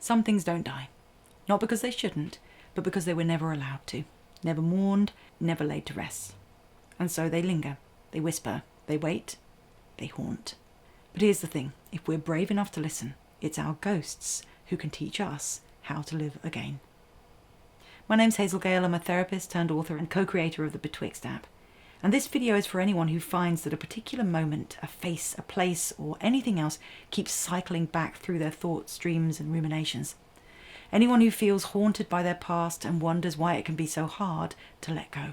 Some things don't die. Not because they shouldn't, but because they were never allowed to. Never mourned, never laid to rest. And so they linger, they whisper, they wait, they haunt. But here's the thing, if we're brave enough to listen, it's our ghosts who can teach us how to live again. My name's Hazel Gale, I'm a therapist turned author and co-creator of the Betwixt app. And this video is for anyone who finds that a particular moment, a face, a place, or anything else keeps cycling back through their thoughts, dreams, and ruminations. Anyone who feels haunted by their past and wonders why it can be so hard to let go.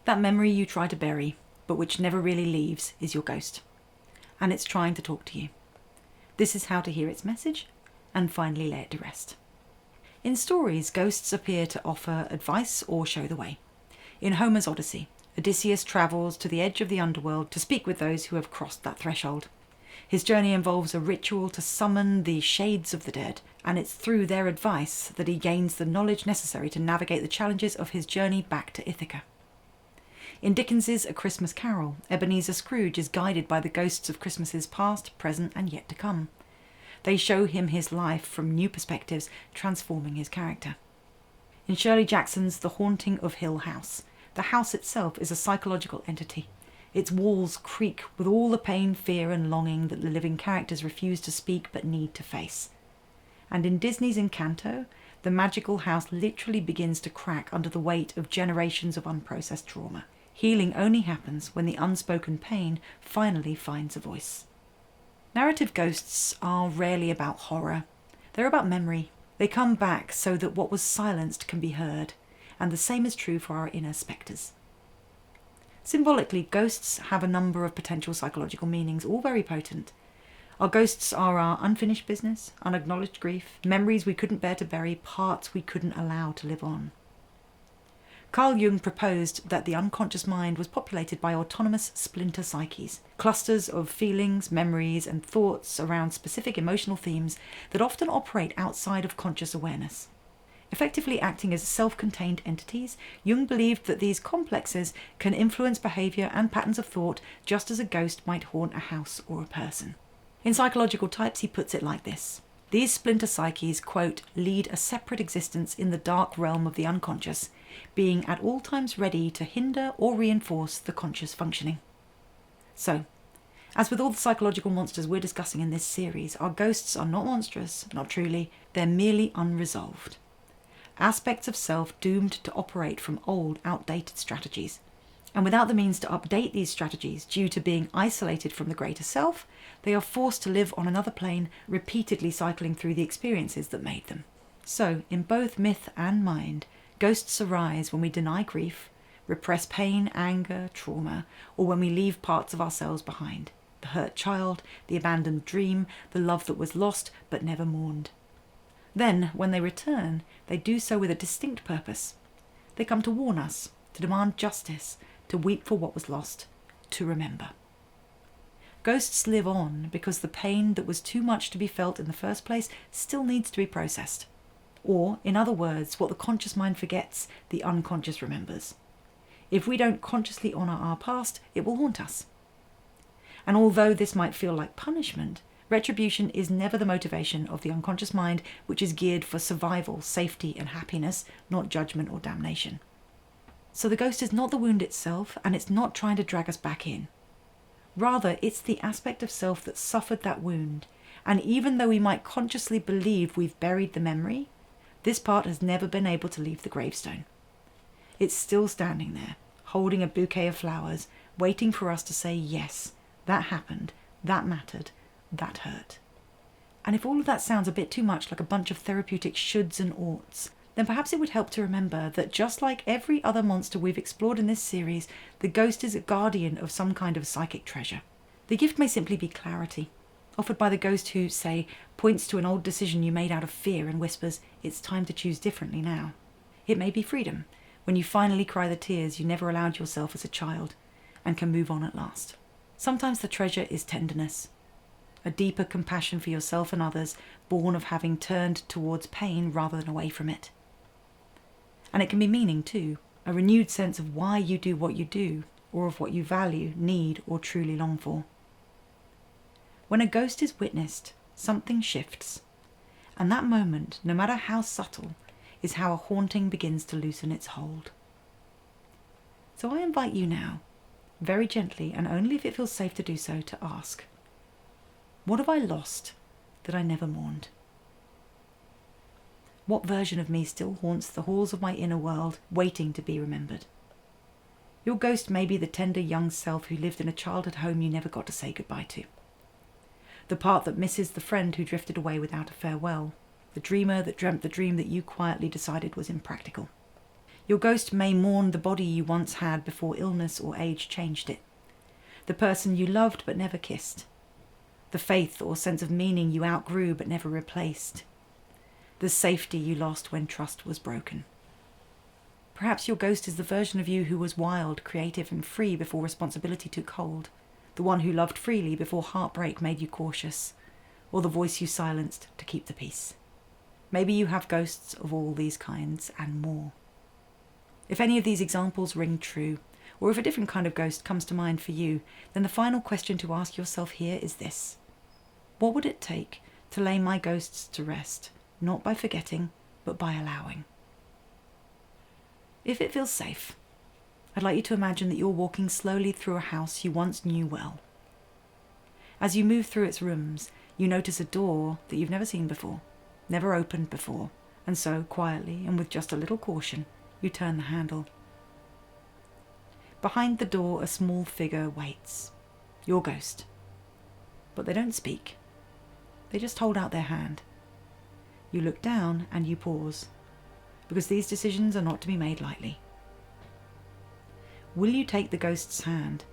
That memory you try to bury, but which never really leaves, is your ghost. And it's trying to talk to you. This is how to hear its message and finally lay it to rest. In stories, ghosts appear to offer advice or show the way. In Homer's Odyssey, Odysseus travels to the edge of the underworld to speak with those who have crossed that threshold. His journey involves a ritual to summon the shades of the dead, and it's through their advice that he gains the knowledge necessary to navigate the challenges of his journey back to Ithaca. In Dickens's A Christmas Carol, Ebenezer Scrooge is guided by the ghosts of Christmases past, present, and yet to come. They show him his life from new perspectives, transforming his character. In Shirley Jackson's The Haunting of Hill House, the house itself is a psychological entity. Its walls creak with all the pain, fear, and longing that the living characters refuse to speak but need to face. And in Disney's Encanto, the magical house literally begins to crack under the weight of generations of unprocessed trauma. Healing only happens when the unspoken pain finally finds a voice. Narrative ghosts are rarely about horror. They're about memory. They come back so that what was silenced can be heard, and the same is true for our inner spectres. Symbolically, ghosts have a number of potential psychological meanings, all very potent. Our ghosts are our unfinished business, unacknowledged grief, memories we couldn't bear to bury, parts we couldn't allow to live on. Carl Jung proposed that the unconscious mind was populated by autonomous splinter psyches, clusters of feelings, memories, and thoughts around specific emotional themes that often operate outside of conscious awareness. Effectively acting as self-contained entities, Jung believed that these complexes can influence behaviour and patterns of thought just as a ghost might haunt a house or a person. In Psychological Types, he puts it like this. These splinter psyches, quote, lead a separate existence in the dark realm of the unconscious, being at all times ready to hinder or reinforce the conscious functioning. So, as with all the psychological monsters we're discussing in this series, our ghosts are not monstrous, not truly, they're merely unresolved. Aspects of self doomed to operate from old, outdated strategies. And without the means to update these strategies due to being isolated from the greater self, they are forced to live on another plane, repeatedly cycling through the experiences that made them. So, in both myth and mind, ghosts arise when we deny grief, repress pain, anger, trauma, or when we leave parts of ourselves behind. The hurt child, the abandoned dream, the love that was lost but never mourned. Then, when they return, they do so with a distinct purpose. They come to warn us, to demand justice, to weep for what was lost, to remember. Ghosts live on because the pain that was too much to be felt in the first place still needs to be processed. Or, in other words, what the conscious mind forgets, the unconscious remembers. If we don't consciously honour our past, it will haunt us. And although this might feel like punishment, retribution is never the motivation of the unconscious mind, which is geared for survival, safety, and happiness, not judgment or damnation. So the ghost is not the wound itself, and it's not trying to drag us back in. Rather, it's the aspect of self that suffered that wound, and even though we might consciously believe we've buried the memory, this part has never been able to leave the gravestone. It's still standing there, holding a bouquet of flowers, waiting for us to say, yes, that happened, that mattered, that hurt. And if all of that sounds a bit too much like a bunch of therapeutic shoulds and oughts, then perhaps it would help to remember that just like every other monster we've explored in this series, the ghost is a guardian of some kind of psychic treasure. The gift may simply be clarity, offered by the ghost who, say, points to an old decision you made out of fear and whispers, it's time to choose differently now. It may be freedom, when you finally cry the tears you never allowed yourself as a child, and can move on at last. Sometimes the treasure is tenderness, a deeper compassion for yourself and others, born of having turned towards pain rather than away from it. And it can be meaning too, a renewed sense of why you do what you do, or of what you value, need, or truly long for. When a ghost is witnessed, something shifts. And that moment, no matter how subtle, is how a haunting begins to loosen its hold. So I invite you now, very gently and only if it feels safe to do so, to ask, what have I lost that I never mourned? What version of me still haunts the halls of my inner world, waiting to be remembered? Your ghost may be the tender young self who lived in a childhood home you never got to say goodbye to. The part that misses the friend who drifted away without a farewell. The dreamer that dreamt the dream that you quietly decided was impractical. Your ghost may mourn the body you once had before illness or age changed it. The person you loved but never kissed. The faith or sense of meaning you outgrew but never replaced. The safety you lost when trust was broken. Perhaps your ghost is the version of you who was wild, creative and free before responsibility took hold. The one who loved freely before heartbreak made you cautious. Or the voice you silenced to keep the peace. Maybe you have ghosts of all these kinds and more. If any of these examples ring true, or if a different kind of ghost comes to mind for you, then the final question to ask yourself here is this. What would it take to lay my ghosts to rest, not by forgetting, but by allowing? If it feels safe, I'd like you to imagine that you're walking slowly through a house you once knew well. As you move through its rooms, you notice a door that you've never seen before, never opened before, and so, quietly and with just a little caution, you turn the handle. Behind the door, a small figure waits. Your ghost. But they don't speak. They just hold out their hand. You look down and you pause, because these decisions are not to be made lightly. Will you take the ghost's hand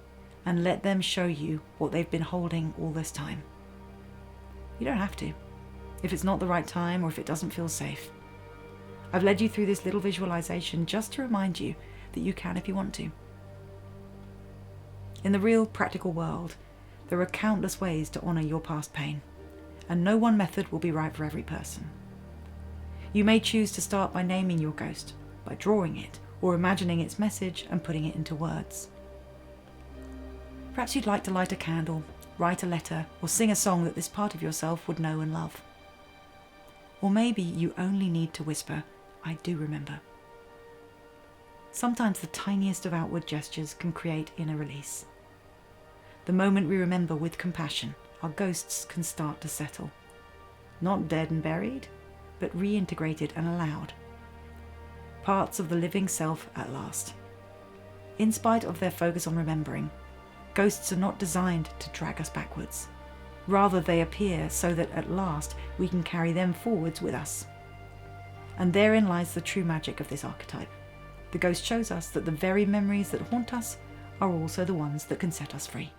and let them show you what they've been holding all this time? You don't have to, if it's not the right time or if it doesn't feel safe. I've led you through this little visualization just to remind you that you can if you want to. In the real, practical world, there are countless ways to honour your past pain, and no one method will be right for every person. You may choose to start by naming your ghost, by drawing it, or imagining its message and putting it into words. Perhaps you'd like to light a candle, write a letter, or sing a song that this part of yourself would know and love. Or maybe you only need to whisper, "I do remember." Sometimes the tiniest of outward gestures can create inner release. The moment we remember with compassion, our ghosts can start to settle. Not dead and buried, but reintegrated and allowed. Parts of the living self at last. In spite of their focus on remembering, ghosts are not designed to drag us backwards. Rather, they appear so that at last we can carry them forwards with us. And therein lies the true magic of this archetype. The ghost shows us that the very memories that haunt us are also the ones that can set us free.